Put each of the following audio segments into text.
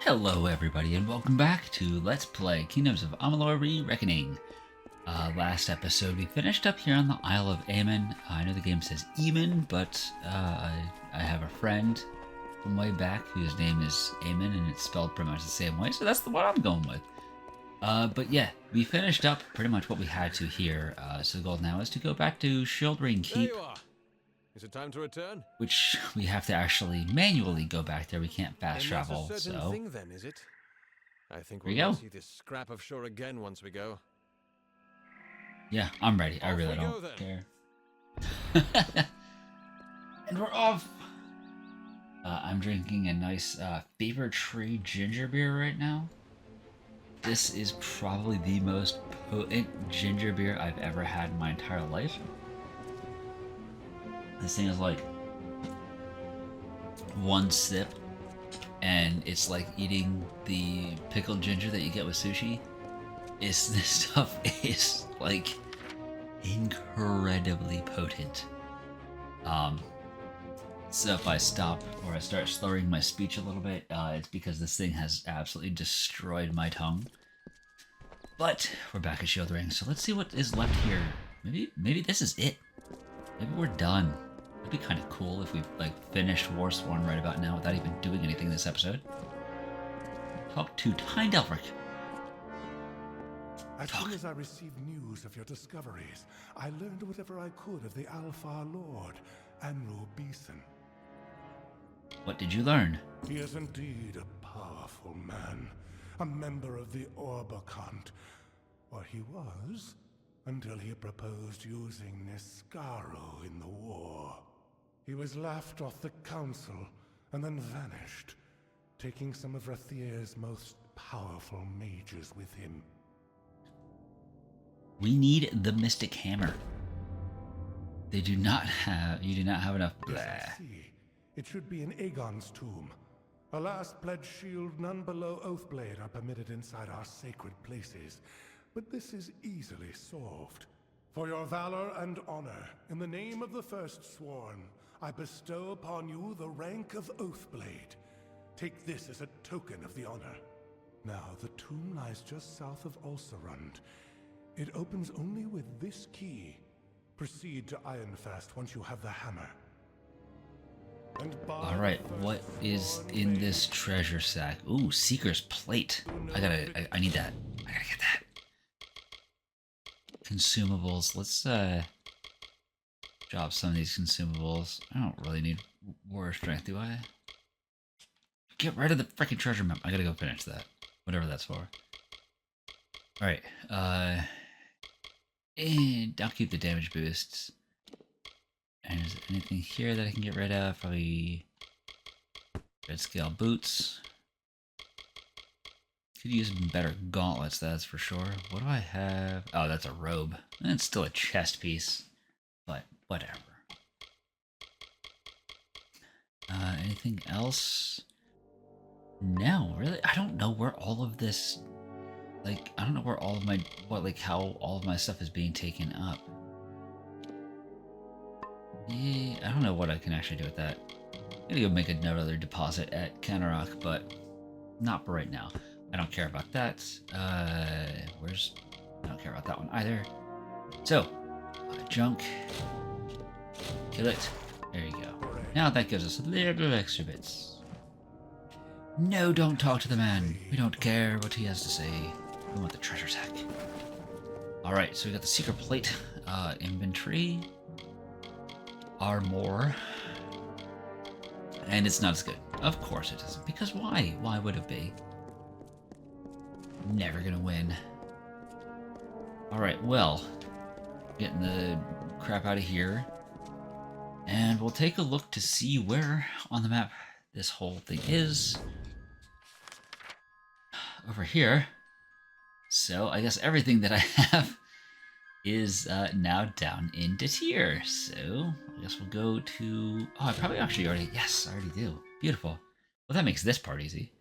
Hello everybody and welcome back to Let's Play Kingdoms of Amalur Re-Reckoning. Last episode we finished up here on the Isle of Aemon. I know the game says Eamon, but I have a friend from way back whose name is Aemon and it's spelled pretty much the same way, so that's the one I'm going with. But yeah, we finished up pretty much what we had to here, so the goal now is to go back to Shieldring Keep. There you are. Is it time to return? Which we have to actually manually go back there. We can't fast travel, That's a certain so thing, then, is it? I think Here we'll we go. see this scrap of shore again once we go. yeah, I'm ready. I Off really we go, don't then. care. And we're off. I'm drinking a nice Fever Tree ginger beer right now. This is probably the most potent ginger beer I've ever had in my entire life. This thing is like one sip, and it's like eating the pickled ginger that you get with sushi. This stuff is like incredibly potent. So if I stop or I start slurring my speech a little bit, it's because this thing has absolutely destroyed my tongue. But we're back at Shieldring, so let's see what is left here. Maybe this is it. Maybe we're done. It'd be kind of cool if we finished Warsworn right about now without even doing anything this episode. Talk to Tyndalric. As soon as I received news of your discoveries, I learned whatever I could of the Alfar Lord, Anru Beeson. What did you learn? He is indeed a powerful man, a member of the Orbakant, or he was, until he proposed using Niskaru in the war. He was laughed off the council and then vanished, taking some of Rathir's most powerful mages with him. We need the Mystic Hammer. You do not have enough. Yes, I see. It should be in Aegon's tomb. A last pledge shield, none below Oathblade are permitted inside our sacred places. But this is easily solved. For your valor and honor, in the name of the First Sworn, I bestow upon you the rank of Oathblade. Take this as a token of the honor. Now, the tomb lies just south of Ulcerund. It opens only with this key. Proceed to Ironfast once you have the hammer. Alright, what is in this treasure sack? Ooh, Seeker's Plate. I need that. I gotta get that. Consumables. Let's drop some of these consumables. I don't really need warrior strength, do I? Get rid of the freaking treasure map. I gotta go finish that. Whatever that's for. Alright, and I'll keep the damage boosts. And is there anything here that I can get rid of? Probably red scale boots. Could use better gauntlets, that's for sure. What do I have? Oh, that's a robe. And it's still a chest piece, but whatever. Anything else? No, really? I don't know where all of this, I don't know where all of my, how all of my stuff is being taken up. Yeah, I don't know what I can actually do with that. I'm gonna go make another deposit at Canarok, but not for right now. I don't care about that. I don't care about that one either. So, junk. Kill it. There you go. Now that gives us a little extra bits. No, don't talk to the man. We don't care what he has to say. We want the treasure sack. Alright, so we got the secret plate, inventory, armor, and it's not as good. Of course it isn't, because why? Why would it be? Never gonna win. Alright, well, getting the crap out of here, and we'll take a look to see where on the map this whole thing is. Over here. So I guess everything that I have is now down in Rathir. So I guess we'll go to... Oh, I probably actually already... Yes, I already do. Beautiful. Well, that makes this part easy.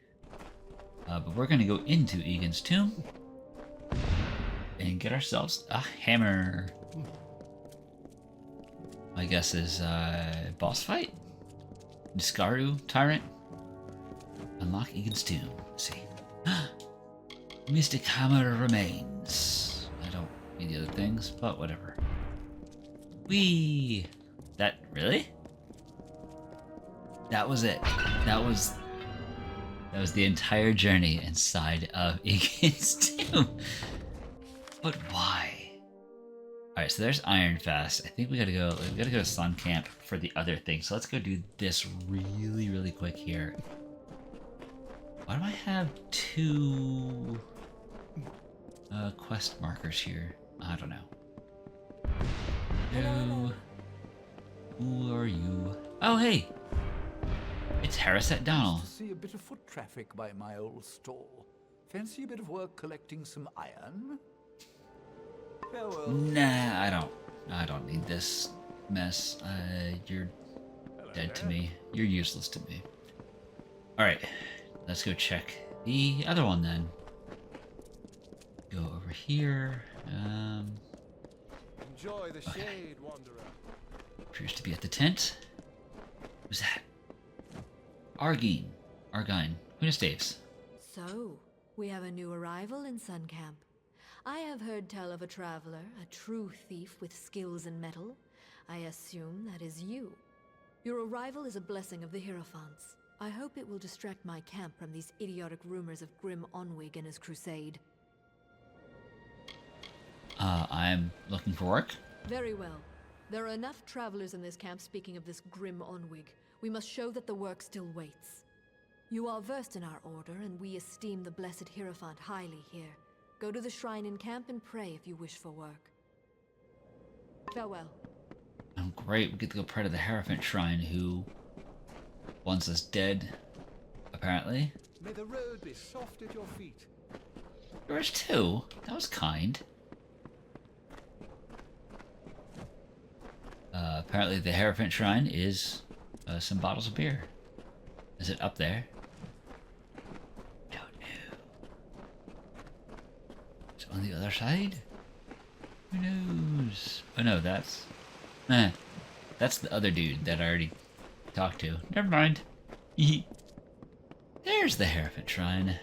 But we're going to go into Egan's tomb and get ourselves a hammer. My guess is boss fight? Niskaru, Tyrant? Unlock Egan's tomb. Let's see. Mystic hammer remains. I don't need the other things, but whatever. Whee! That really? That was it. That was the entire journey inside of Egan's tomb. But why? Alright, so there's Ironfast. I think we gotta go to Sun Camp for the other thing. So let's go do this really, really quick here. Why do I have 2 quest markers here? I don't know. Hello. Who are you? Oh, hey! It's Heirophant Donald. See a bit of foot traffic by my old stall. Fancy a bit of work collecting some iron? Farewell. Nah, I don't need this mess. You're dead to me. You're useless to me. Alright, let's go check the other one then. Go over here. Enjoy the shade, wanderer. Appears to be at the tent. Who's that? Argine. Who knows Dave's? So, we have a new arrival in Sun Camp. I have heard tell of a traveler, a true thief with skills in metal. I assume that is you. Your arrival is a blessing of the Heirophants. I hope it will distract my camp from these idiotic rumors of grim Onwig and his crusade. I'm looking for work. Very well. There are enough travelers in this camp speaking of this grim Onwig. We must show that the work still waits. You are versed in our order, and we esteem the blessed Heirophant highly here. Go to the shrine in camp and pray if you wish for work. Farewell. Oh, great. We get to go pray to the Heirophant shrine, who wants us dead, apparently. May the road be soft at your feet. Yours too. That was kind. Apparently the Heirophant shrine is some bottles of beer. Is it up there? Don't know. It's on the other side? Who knows? Oh no, that's the other dude that I already talked to. Never mind. There's the Heirophant shrine.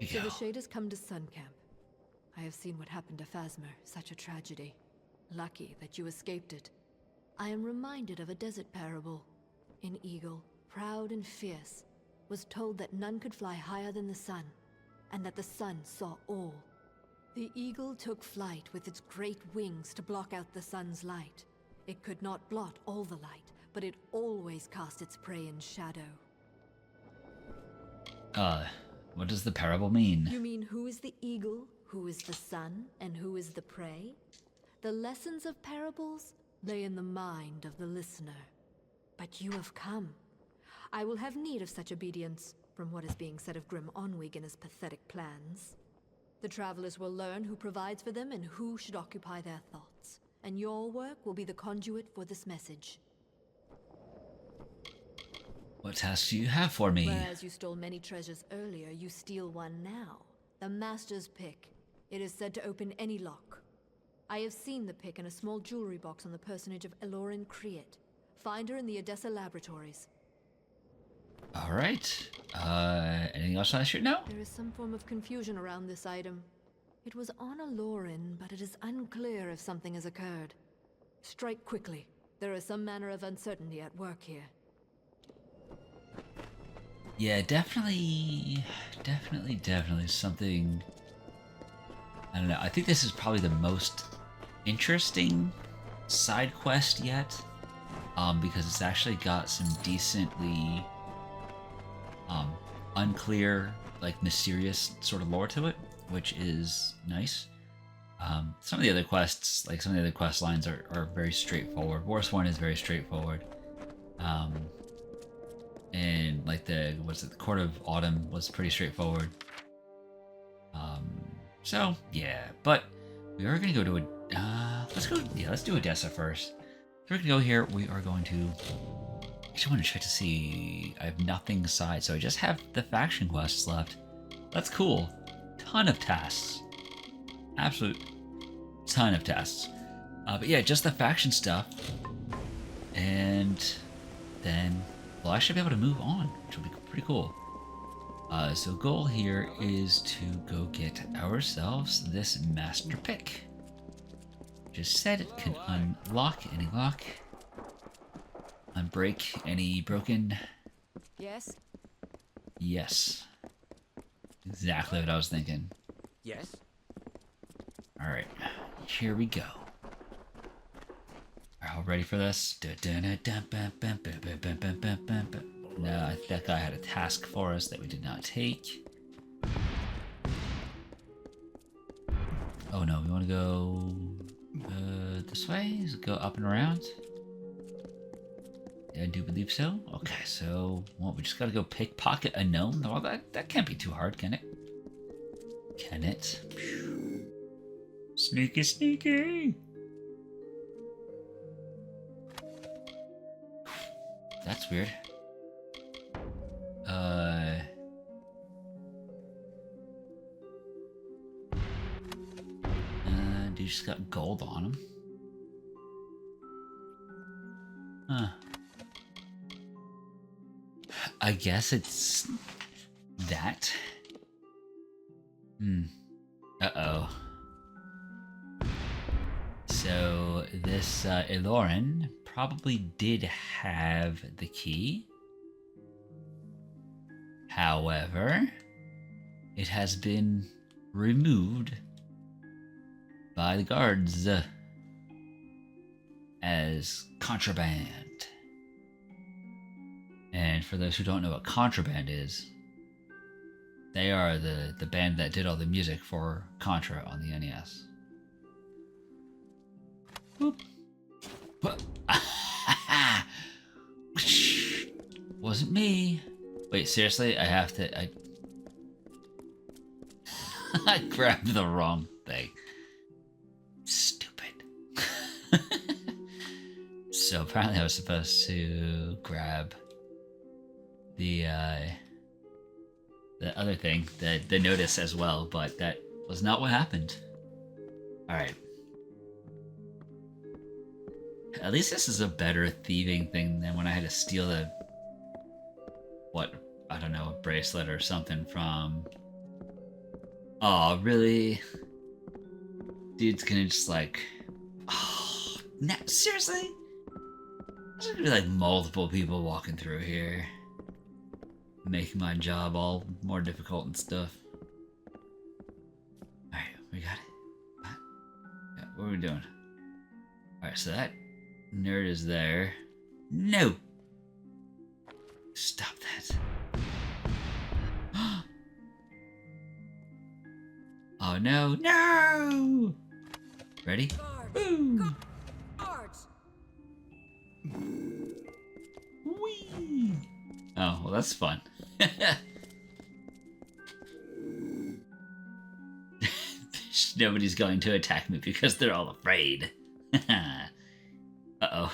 So the shade has come to Sun Camp. I have seen what happened to Phasmer, such a tragedy. Lucky that you escaped it. I am reminded of a desert parable. An eagle, proud and fierce, was told that none could fly higher than the sun, and that the sun saw all. The eagle took flight with its great wings to block out the sun's light. It could not blot all the light, but it always cast its prey in shadow. What does the parable mean? You mean who is the eagle, who is the sun, and who is the prey? The lessons of parables lay in the mind of the listener. But you have come. I will have need of such obedience, from what is being said of grim Onwig and his pathetic plans. The travelers will learn who provides for them and who should occupy their thoughts. And your work will be the conduit for this message. What tasks do you have for me? Whereas you stole many treasures earlier, you steal one now. The Master's Pick. It is said to open any lock. I have seen the pick in a small jewelry box on the personage of Elorin Create. Find her in the Odessa laboratories. Alright. Anything else I should know? There is some form of confusion around this item. It was on Elorin, but it is unclear if something has occurred. Strike quickly. There is some manner of uncertainty at work here. Yeah, definitely something. I don't know. I think this is probably the most interesting side quest yet, because it's actually got some decently unclear, like mysterious sort of lore to it, which is nice. Some of the other quests, like some of the other quest lines, are very straightforward. Warsworn is very straightforward. And like the Court of Autumn was pretty straightforward. So yeah, but we are gonna go to let's do Odessa first. So we're gonna go here. We are going to. Actually, want to check to see. I have nothing aside, so I just have the faction quests left. That's cool. Ton of tasks. Absolute ton of tasks. But yeah, just the faction stuff, and then we'll actually be able to move on, which will be pretty cool. So goal here is to go get ourselves this master pick. Just said it can unlock any lock, unbreak any broken. Yes? Yes. Exactly what I was thinking. Yes? Alright, here we go. Are y'all ready for this? No, that guy had a task for us that we did not take. Oh no, we want to go this way? Does it go up and around? Yeah, I do believe so. Okay, so well, we just gotta go pickpocket a gnome. Well, that can't be too hard, can it? Can it? Sneaky, sneaky. That's weird. Dude just got gold on him. Huh. I guess it's that. Uh-oh. So this Ilorin probably did have the key. However, it has been removed by the guards as contraband. And for those who don't know what contraband is, they are the band that did all the music for Contra on the NES. Whoop. Wasn't me. Wait, seriously? I have to... I grabbed the wrong thing. Stupid. So apparently I was supposed to grab the other thing, the notice as well, but that was not what happened. Alright. At least this is a better thieving thing than when I had to steal the... what? I don't know, a bracelet or something from... Oh, really? Dude's gonna just like... Oh, seriously? There's gonna be like multiple people walking through here. Making my job all more difficult and stuff. Alright, we got it. What are we doing? Alright, so that nerd is there. No! Stop that. Oh no, no! Ready? Boom! Whee! Oh, well that's fun. Nobody's going to attack me because they're all afraid. Uh-oh.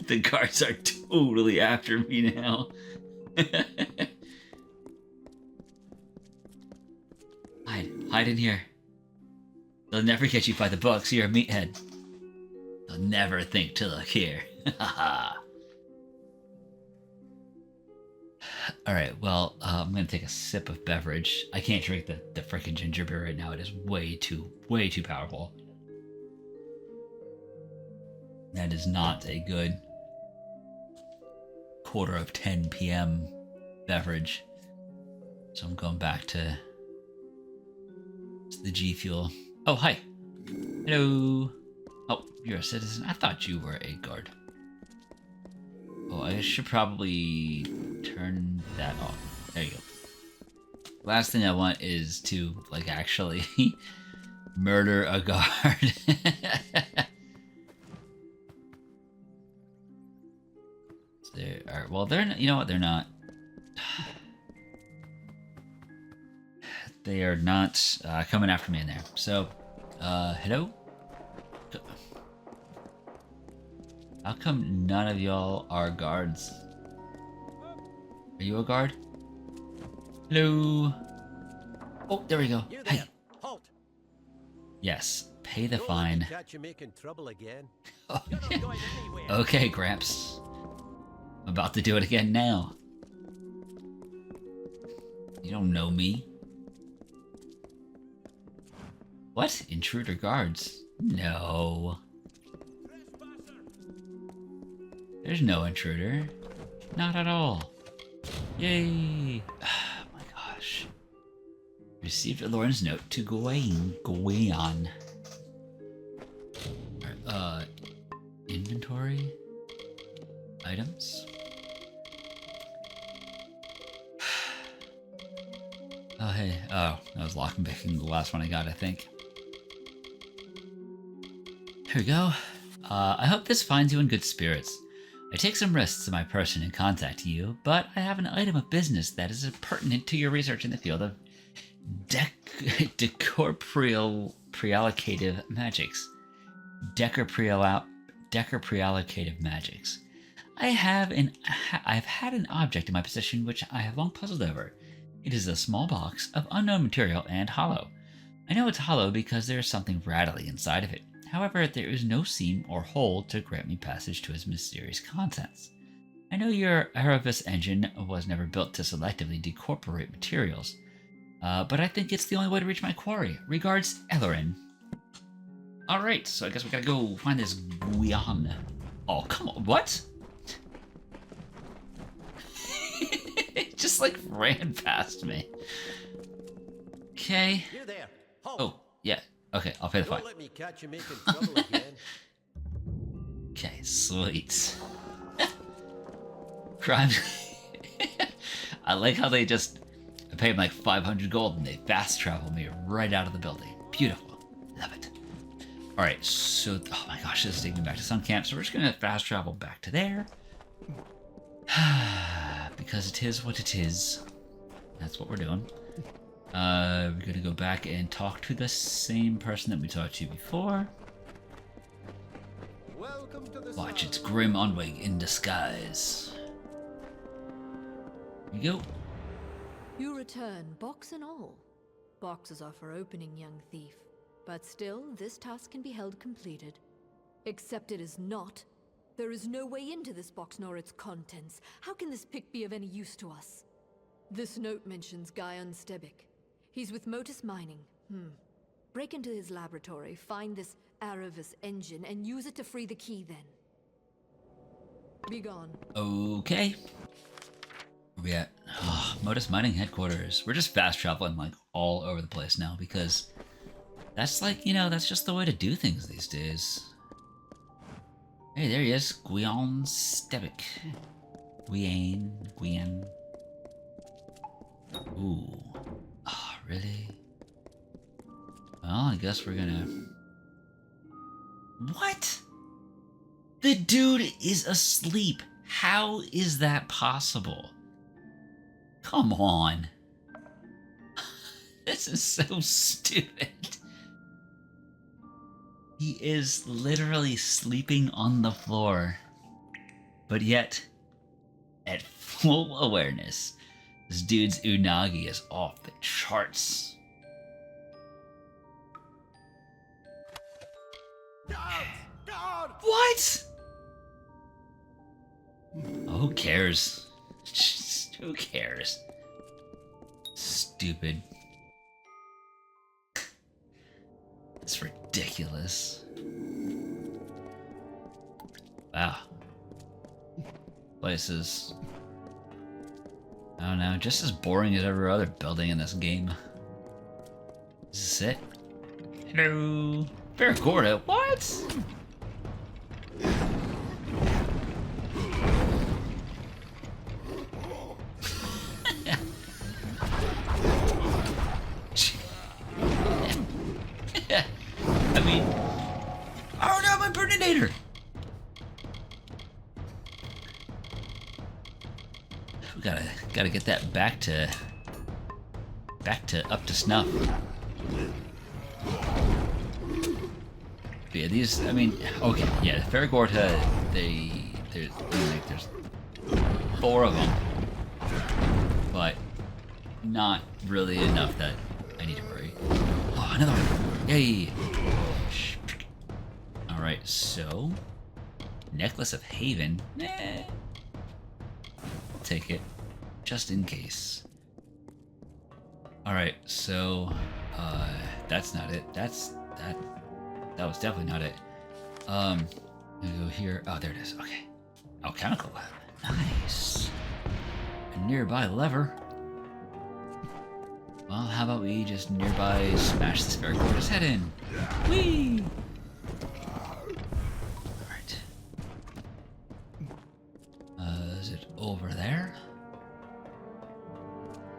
The guards are totally after me now. Hide in here. They'll never get you by the books. You're a meathead. They'll never think to look here. Alright, well, I'm gonna take a sip of beverage. I can't drink the frickin' ginger beer right now. It is way too powerful. That is not a good 10 p.m. beverage. So I'm going back to the G Fuel. Oh, hi. Hello. Oh, you're a citizen? I thought you were a guard. Oh, I should probably turn that off. There you go. Last thing I want is to, like, actually murder a guard. Well, they're not, you know what? They're not. They are not coming after me in there. So, hello? How come none of y'all are guards? Are you a guard? Hello? Oh, there we go. You Hey. there. Halt. Yes, pay the Don't let fine. me catch you making trouble again. You're not going anywhere. Okay, Gramps. about to do it again now. You don't know me. What? Intruder guards? No. There's no intruder. Not at all. Yay! Oh my gosh. Received a Lauren's note to Gwayan. Inventory? Items? Oh, hey. Oh, that was lock and picking, the last one I got, I think. Here we go. I hope this finds you in good spirits. I take some risks in my person in contacting you, but I have an item of business that is pertinent to your research in the field of decorpreallocative magics. Decorpreallocative magics. I've had an object in my possession which I have long puzzled over. It is a small box of unknown material and hollow. I know it's hollow because there is something rattling inside of it. However, there is no seam or hole to grant me passage to its mysterious contents. I know your Heirophant engine was never built to selectively decorporate materials, but I think it's the only way to reach my quarry. Regards, Ellerin. Alright, so I guess we gotta go find this Gwion. Oh, come on, what? It just like ran past me. Okay. Here there. Halt. Oh, yeah. Okay, I'll pay the fine. Don't let me catch you making trouble again. Okay, sweet. Crime. I like how they just pay him like 500 gold and they fast travel me right out of the building. Beautiful. Love it. Alright, so, oh my gosh, this is taking me back to Sun Camp, so we're just gonna fast travel back to there. Because it is what it is. That's what we're doing. We're gonna go back and talk to the same person that we talked to before. Welcome to the Watch, it's sun. Grim Onwig in disguise. Here we go. You return, box and all. Boxes are for opening, young thief. But still, this task can be held completed. Except it is not. There is no way into this box nor its contents. How can this pick be of any use to us? This note mentions Gaian Stebik. He's with Motus Mining. Break into his laboratory, find this Aravis engine, and use it to free the key then. Be gone. Okay. Where we at? Oh, Motus Mining headquarters. We're just fast traveling like all over the place now because that's like, you know, that's just the way to do things these days. Hey, there he is. Gwion Stebik. Gwian. Ooh. Oh, really? Well, I guess we're gonna... What? The dude is asleep. How is that possible? Come on. This is so stupid. He is literally sleeping on the floor. But yet, at full awareness, this dude's unagi is off the charts. God! What? Oh, who cares? Who cares? Stupid. It's ridiculous. Wow. Place is, I don't know, just as boring as every other building in this game. Is this it? Hello. Barracuda, what? I mean, oh no, my Burninator! We gotta get that back to up to snuff. But yeah, these, I mean, okay, yeah, the Farragorta, there's 4 of them, but not really enough that I need to worry. Oh, another one! Yay! Alright, so... Necklace of Haven. take it, just in case. Alright, so, that's not it. That was definitely not it. I'm gonna go here. Oh, there it is. Okay. Alchemical lab. Nice. A nearby lever. Well, how about we just nearby smash this very gorgeous head in? Whee! Alright. Is it over there?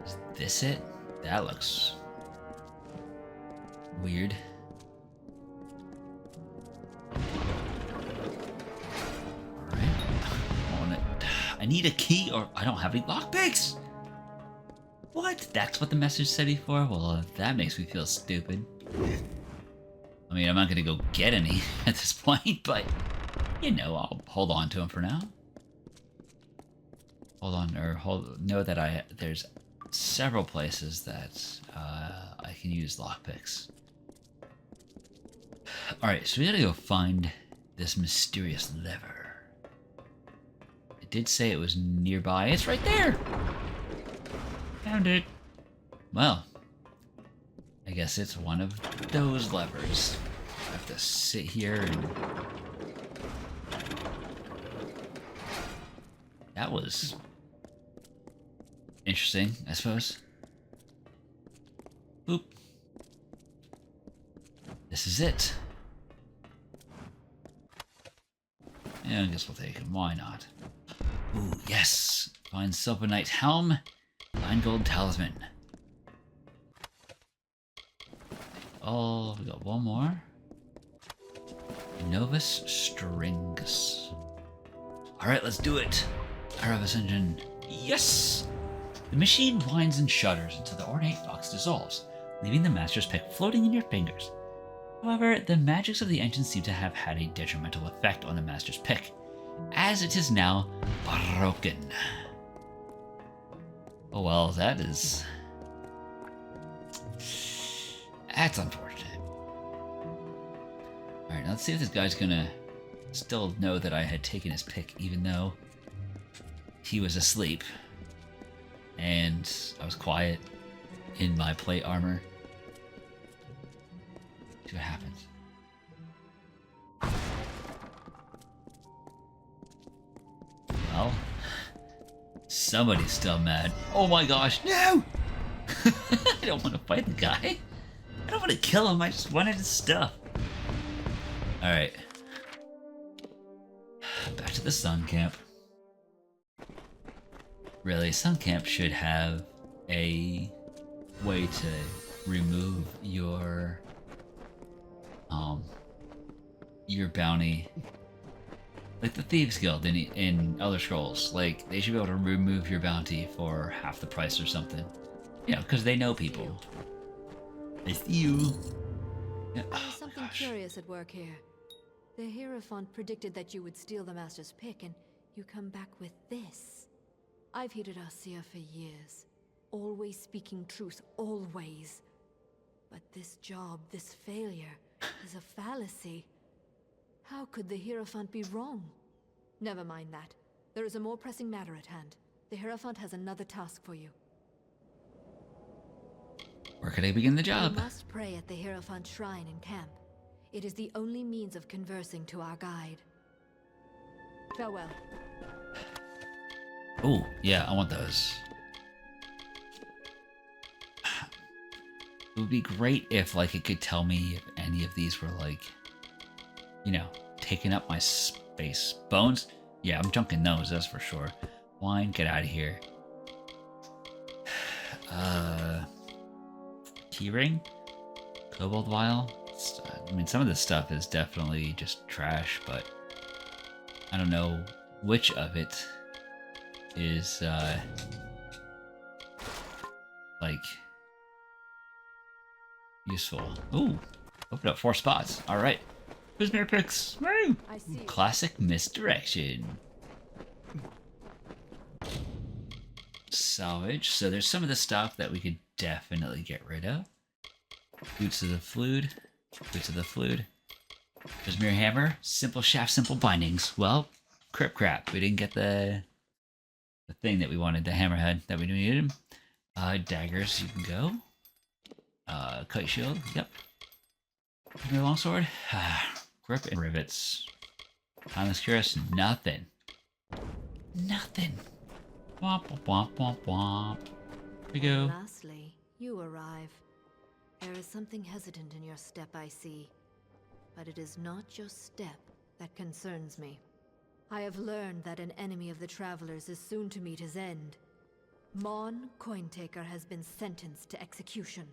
Is this it? That looks weird. Alright. I need a key or I don't have any lockpicks! What? That's what the message said before? Well, that makes me feel stupid. I mean, I'm not gonna go get any at this point, but, you know, I'll hold on to them for now. Know that there's several places that I can use lockpicks. Alright, so we gotta go find this mysterious lever. It did say it was nearby. It's right there! Found it. Well, I guess it's one of those levers. I have to sit here and... That was interesting, I suppose. Boop. This is it. Yeah, I guess we'll take it. Why not? Ooh, yes. Find Silver Knight's helm. Find gold talisman. Oh, we got one more. Novus strings. Alright, let's do it. Erebus engine. Yes! The machine winds and shudders until the ornate box dissolves, leaving the master's pick floating in your fingers. However, the magics of the engine seem to have had a detrimental effect on the master's pick, as it is now broken. Oh well, that's unfortunate. Alright, let's see if this guy's gonna still know that I had taken his pick, even though he was asleep. And I was quiet in my plate armor. See what happens. Well, somebody's still mad. Oh my gosh, no! I don't want to fight the guy. I don't want to kill him, I just wanted his stuff. Alright. Back to the sun camp. Really, Sun Camp should have a way to remove your bounty, like the Thieves Guild in Elder Scrolls. Like, they should be able to remove your bounty for half the price or something. You know, because they know people. They see you. Yeah. There's Oh, something curious at work here. The Heirophant predicted that you would steal the Master's pick, and you come back with this. I've hated Rathir for years, always speaking truth, always. But this job, this failure, is a fallacy. How could the Heirophant be wrong? Never mind that. There is a more pressing matter at hand. The Heirophant has another task for you. Where could I begin the job? You must pray at the Heirophant shrine in camp. It is the only means of conversing to our guide. Farewell. Oh, yeah, I want those. It would be great if, like, it could tell me if any of these were, like, you know, taking up my space. Bones? Yeah, I'm junking those, that's for sure. Wine, get out of here. Keyring? Cobalt vial? I mean, some of this stuff is definitely just trash, but I don't know which of it is, like, useful. Ooh, open up 4 spots. All right. Who's mirror picks? Woo! I see. Classic misdirection. Salvage. So there's some of the stuff that we could definitely get rid of. Boots of the Fluid. Boots of the Fluid. There's mirror hammer. Simple shaft, simple bindings. Well, crap. We didn't get the the thing that we wanted, the hammerhead that we needed. Daggers, you can go. Kite shield, yep. Give me a longsword. Grip and rivets. Timeless Curious, nothing. Nothing. Womp womp womp womp. Here we go. Lastly, you arrive. There is something hesitant in your step, I see. But it is not your step that concerns me. I have learned that an enemy of the Travelers is soon to meet his end. Mon Cointaker has been sentenced to execution.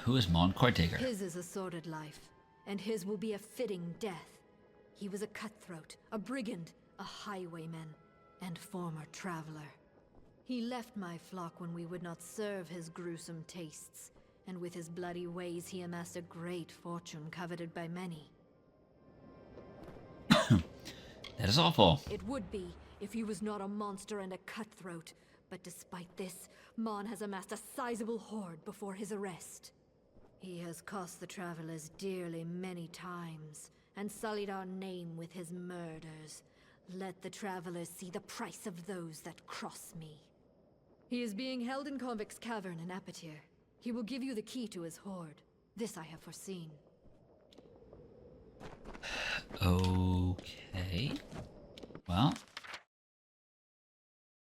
Who is Mon Cointaker? His is a sordid life, and his will be a fitting death. He was a cutthroat, a brigand, a highwayman, and former traveler. He left my flock when we would not serve his gruesome tastes, and with his bloody ways he amassed a great fortune coveted by many. That is awful. It would be if he was not a monster and a cutthroat, but despite this, Mon has amassed a sizable hoard before his arrest. He has cost the Travelers dearly many times, and sullied our name with his murders. Let the Travelers see the price of those that cross me. He is being held in Convict's Cavern in Apatir. He will give you the key to his hoard. This I have foreseen. Okay. Well.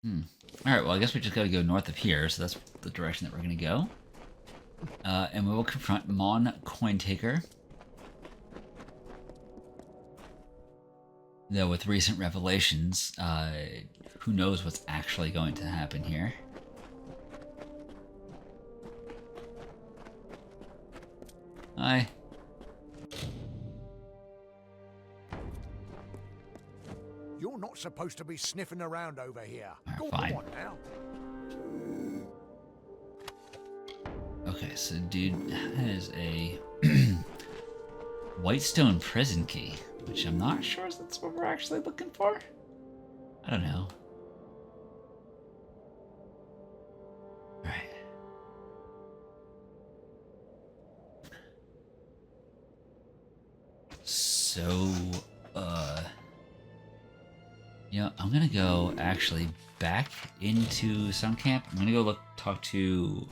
Alright, well I guess we just gotta go north of here, so that's the direction that we're gonna go. And we will confront Mon Cointaker. Though with recent revelations, who knows what's actually going to happen here. Hi. You're not supposed to be sniffing around over here. Go Fine. on now. Okay, so dude has a Whitestone prison key, which I'm not sure if that's what we're actually looking for. I don't know. Alright. So, you know, I'm gonna go actually back into Sun Camp. I'm gonna go talk to,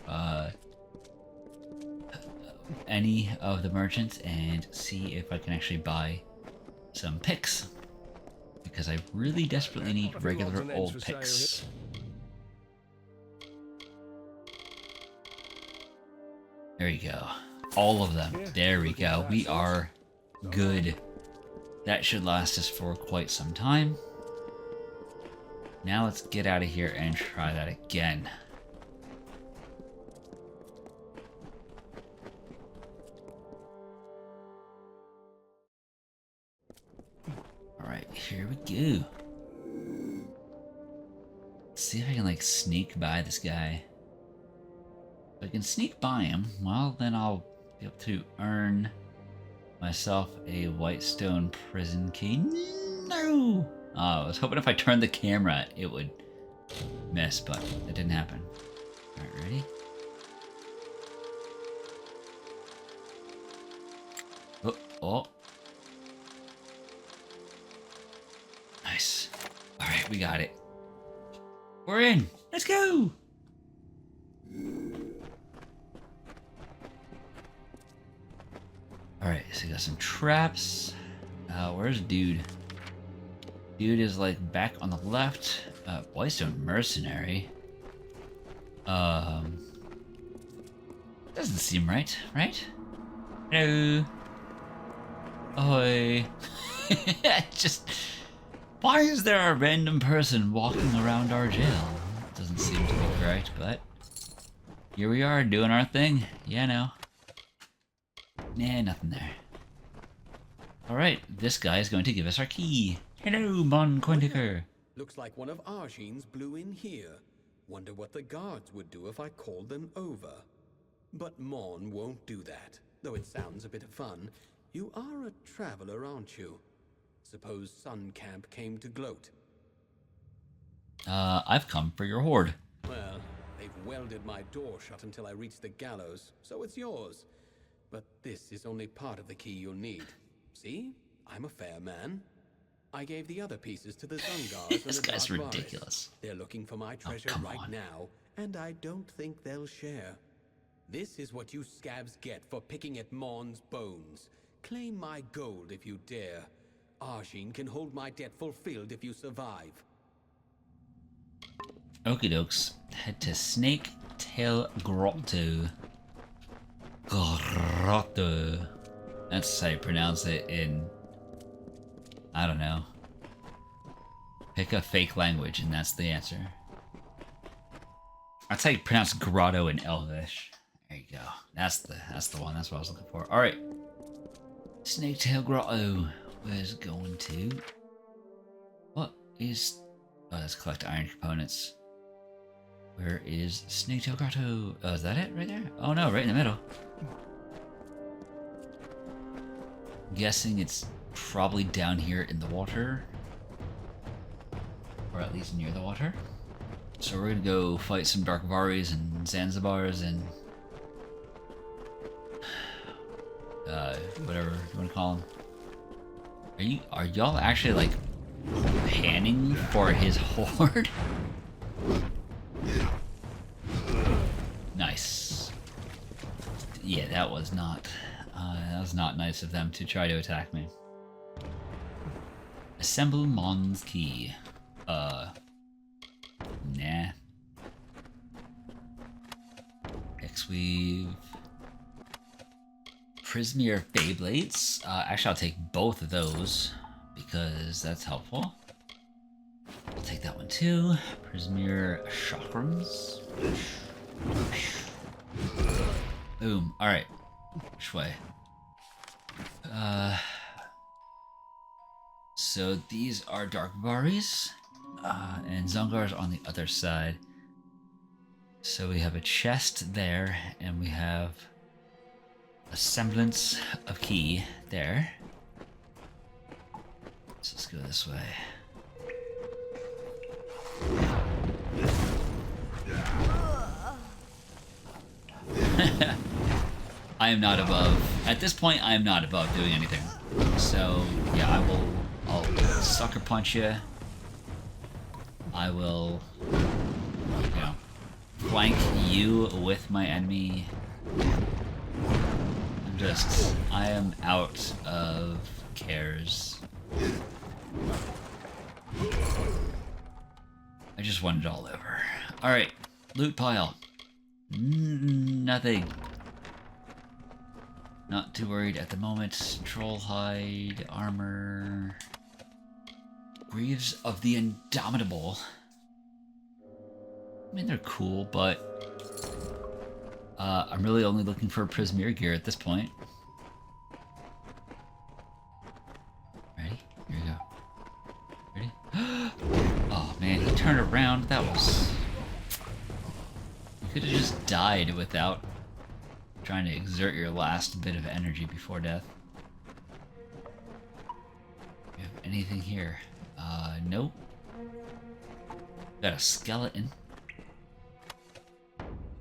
any of the merchants and see if I can actually buy some picks, because I really desperately need regular old picks. There you go. All of them. There we go. We are good. That should last us for quite some time. Now let's get out of here and try that again. Alright, here we go. Let's see if I can like sneak by this guy. If I can sneak by him, well then I'll be able to earn myself a Whitestone prison key. No! Oh, I was hoping if I turned the camera it would miss, but it didn't happen. Alright, ready? Oh, oh. Nice. Alright, we got it. We're in! Let's go! Alright, so we got some traps. Where's dude? Dude is like back on the left. Whitestone Mercenary. Doesn't seem right, right? Hello. Ahoy. Just, why is there a random person walking around our jail? Doesn't seem to be correct, but here we are doing our thing. Yeah, no. Nah, nothing there. Alright, this guy is going to give us our key. Hello, Mon Cointaker. Looks like one of our Sheens blew in here. Wonder what the guards would do if I called them over. But Mon won't do that, though it sounds a bit of fun. You are a traveler, aren't you? Suppose Sun Camp came to gloat. I've come for your hoard. Well, they've welded my door shut until I reach the gallows, so it's yours. But this is only part of the key you'll need. See? I'm a fair man. I gave the other pieces to the Zungars and This the guy's Dark Varis. ridiculous. They're looking for my treasure come right on. now, and I don't think they'll share. This is what you scabs get for picking at Mon's bones. Claim my gold if you dare. Arjin can hold my debt fulfilled if you survive. Okie dokes. Head to Snake Tail Grotto. Grotto. That's how you pronounce it in... I don't know. Pick a fake language and that's the answer. That's how you pronounce grotto in Elvish. There you go. That's the one. That's what I was looking for. Alright. Snaketail Grotto. Where's it going to? What is... Oh, let's collect iron components. Where is Snaketail Grotto? Oh, is that it right there? Oh no, right in the middle. Guessing it's probably down here in the water. Or at least near the water. So we're gonna go fight some Dark Varis and Zanzibars and... whatever you wanna call them. Are y'all actually like panning for his horde? Nice. Yeah, that was not nice of them to try to attack me. Assemble Mon's key. Nah. X-Weave. Prismere Beyblades. Actually, I'll take both of those because that's helpful. I'll take that one too. Prismere Chakrams. Boom. Alright. Which way? So these are Dark Varis. And Zungar's on the other side. So we have a chest there, and we have a semblance of key there. So let's go this way. I am not above. At this point, I am not above doing anything. So yeah, I'll sucker punch you. I will, you know, flank you with my enemy. I am out of cares. I just want it all over. Alright, loot pile. Nothing. Not too worried at the moment. Troll hide, armor. Greaves of the Indomitable. I mean, they're cool, but I'm really only looking for Prismere gear at this point. Ready? Here we go. Ready? Oh man, he turned around. That was... You could have just died without trying to exert your last bit of energy before death. Do you have anything here? Nope. Got a skeleton.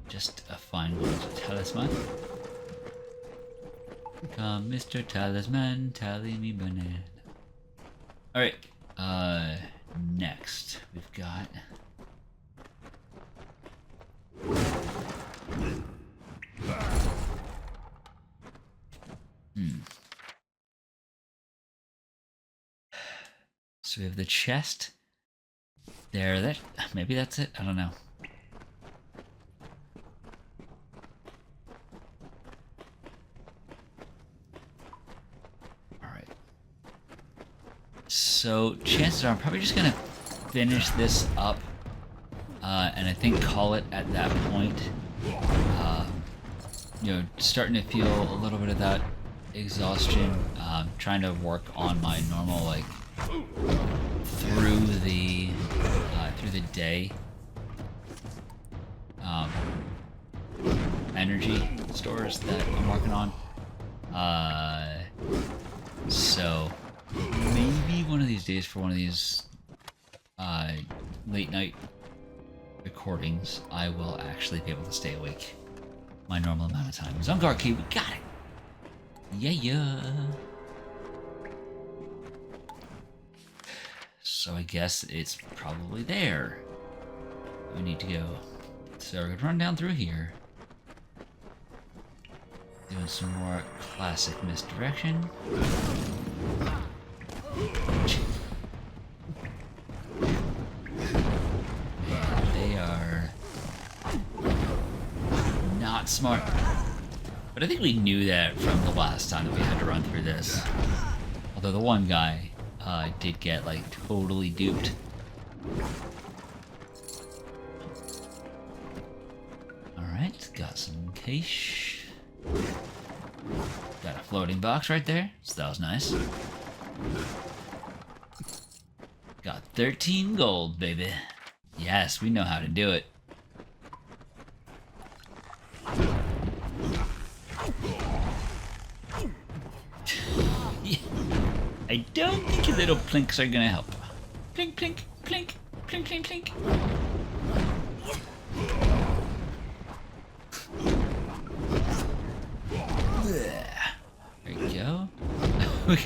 Just a fine gold talisman. Come, Mr. Talisman, tally me banana. Alright, next we've got... So we have the chest there. That maybe that's it. I don't know. All right. So chances are I'm probably just gonna finish this up, and I think call it at that point. You know, starting to feel a little bit of that exhaustion. Trying to work on my normal like. Through the day energy stores that I'm working on. So maybe one of these days for one of these late night recordings, I will actually be able to stay awake my normal amount of time. Zungar key, we got it. Yeah. So I guess it's probably there. We need to go. So we're gonna run down through here. Doing some more classic misdirection. They are not smart. But I think we knew that from the last time that we had to run through this. Although the one guy did get like totally duped. Alright, got some cash. Got a floating box right there, so that was nice. Got 13 gold, baby. Yes, we know how to do it. I don't think your little plinks are gonna help. Plink, plink, plink, plink, plink, plink. There you go. we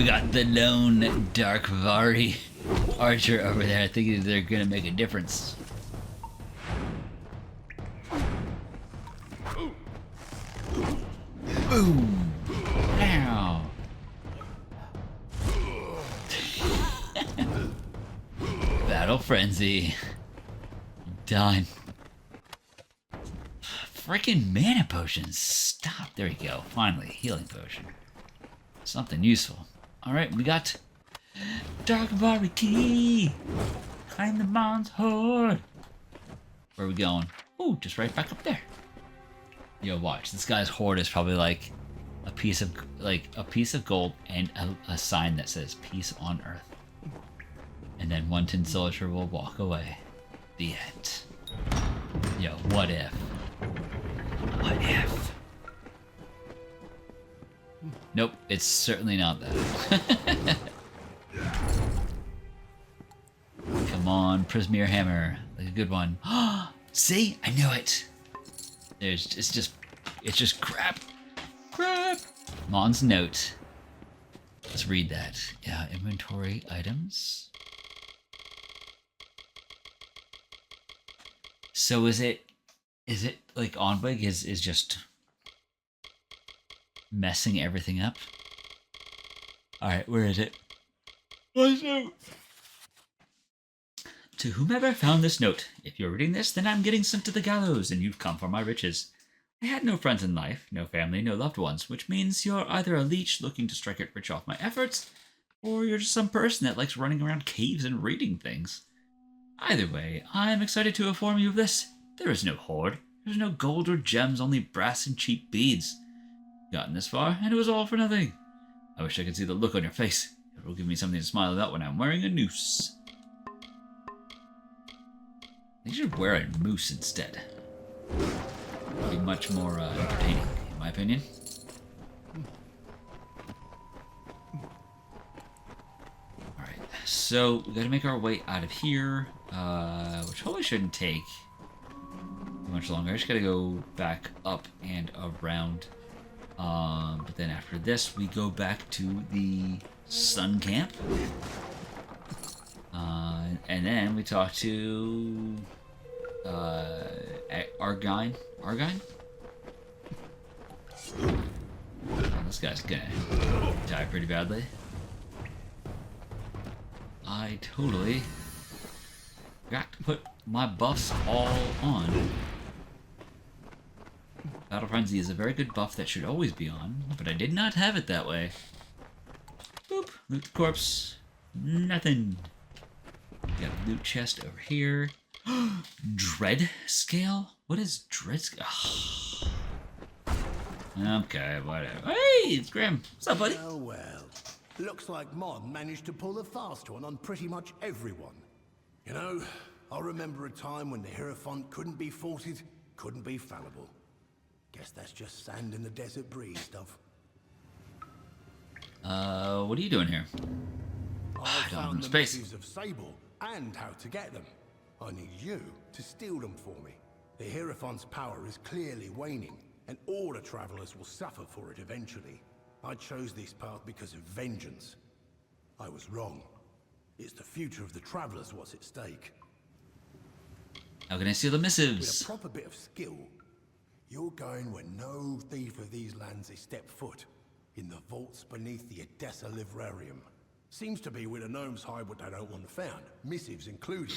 got the lone Dark Vari archer over there. I think they're gonna make a difference. Boom! Ow! Battle frenzy. Done. Freaking mana potions. Stop. There you go. Finally, healing potion. Something useful. Alright, we got Dark Vari key. Behind the Mon's horde. Where are we going? Ooh, just right back up there. Yo, watch. This guy's horde is probably like a piece of gold and a sign that says peace on earth. And then one tin soldier will walk away. The end. Yo, what if? What if? Nope, it's certainly not that. Come on, Prismeer Hammer. Like a good one. See? I knew it. It's just crap. Crap. Mon's note. Let's read that. Yeah, inventory items. So is it like Onwig is just messing everything up? Alright, where is it? What's note? To whomever found this note, if you're reading this, then I'm getting sent to the gallows, and you've come for my riches. I had no friends in life, no family, no loved ones, which means you're either a leech looking to strike it rich off my efforts, or you're just some person that likes running around caves and reading things. Either way, I am excited to inform you of this. There is no hoard. There's no gold or gems, only brass and cheap beads. Gotten this far, and it was all for nothing. I wish I could see the look on your face. It will give me something to smile about when I'm wearing a noose. I think you should wear a moose instead. It'd be much more entertaining, in my opinion. Alright, so we gotta make our way out of here, which probably shouldn't take much longer. I just gotta go back up and around. But then after this, we go back to the sun camp. And then we talk to Argine. Argine? This guy's gonna die pretty badly. I totally got to put my buffs all on. Battle Frenzy is a very good buff that should always be on, but I did not have it that way. Boop. Loot the corpse. Nothing. Got a loot chest over here. Dread scale? What is dread scale? Okay, whatever. Hey, it's Grim. What's up, buddy? Oh well. Looks like Mon managed to pull the fast one on pretty much everyone. You know, I remember a time when the Heirophant couldn't be faulted, couldn't be fallible. Guess that's just sand in the desert breeze stuff. What are you doing here? I found the messages of Sable and how to get them. I need you to steal them for me. The Hierophant's power is clearly waning, and all the travelers will suffer for it eventually. I chose this path because of vengeance. I was wrong. It's the future of the travelers what's at stake. How can I steal the With a missives? proper bit of skill, you're going where no thief of these lands has stepped foot. In the vaults beneath the Odessa Livrarium. Seems to be where the gnomes hide what they don't want found, missives included.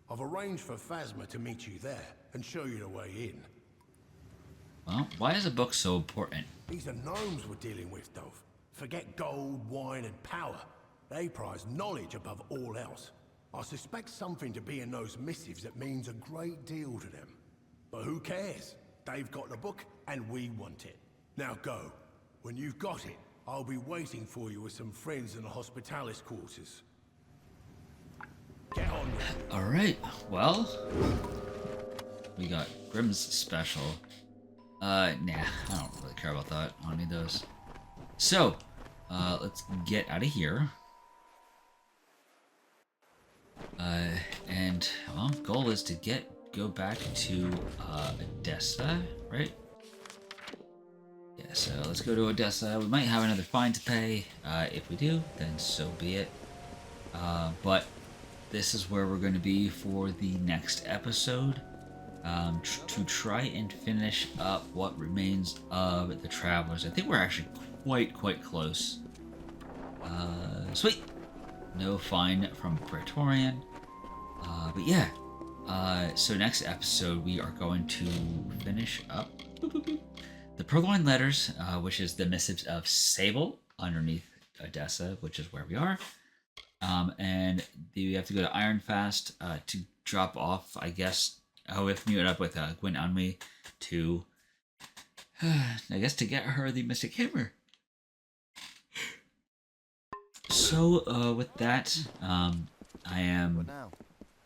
I've arranged for Phasma to meet you there and show you the way in. Well, why is a book so important? These are gnomes we're dealing with, Dove. Forget gold, wine, and power. They prize knowledge above all else. I suspect something to be in those missives that means a great deal to them. But who cares? They've got the book, and we want it. Now go. When you've got it, I'll be waiting for you with some friends in the hospitalis quarters. Get on with it. Alright, well, we got Grimm's special. Nah, I don't really care about that. I don't need those. So, let's get out of here. And, well, goal is to go back to, Odessa, right? Yeah, so let's go to Odessa. We might have another fine to pay. If we do, then so be it. But this is where we're going to be for the next episode. To try and finish up what remains of the Travelers. I think we're actually quite close. Sweet! No fine from Praetorian. But yeah. So next episode we are going to finish up the Purloined Letters, which is the missives of Sable underneath Odessa, which is where we are. And we have to go to Ironfast to drop off, I guess. Oh, we have to meet up with Gwen Onwig to, I guess, to get her the Mystic Hammer. So, with that, I am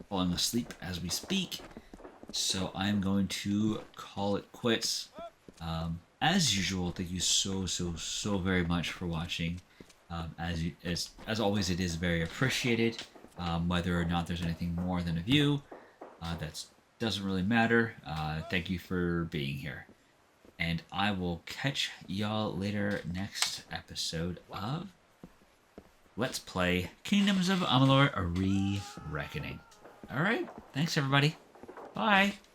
falling asleep as we speak. So I'm going to call it quits. As usual, thank you so very much for watching. As always, it is very appreciated. Whether or not there's anything more than a view, that doesn't really matter. Thank you for being here. And I will catch y'all later next episode of Let's Play Kingdoms of Amalur Re-Reckoning. Alright, thanks everybody. Bye.